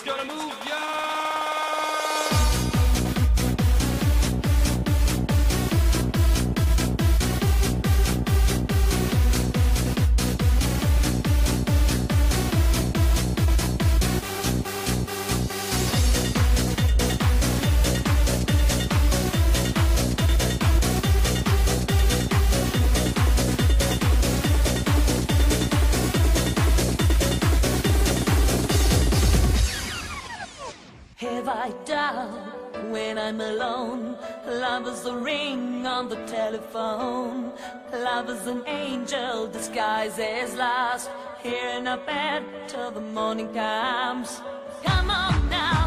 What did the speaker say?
beat's gonna move ya. Have I doubt when I'm alone? Love is a ring on the telephone. Love is an angel disguised as lost, here in a bed till the morning comes. Come on now.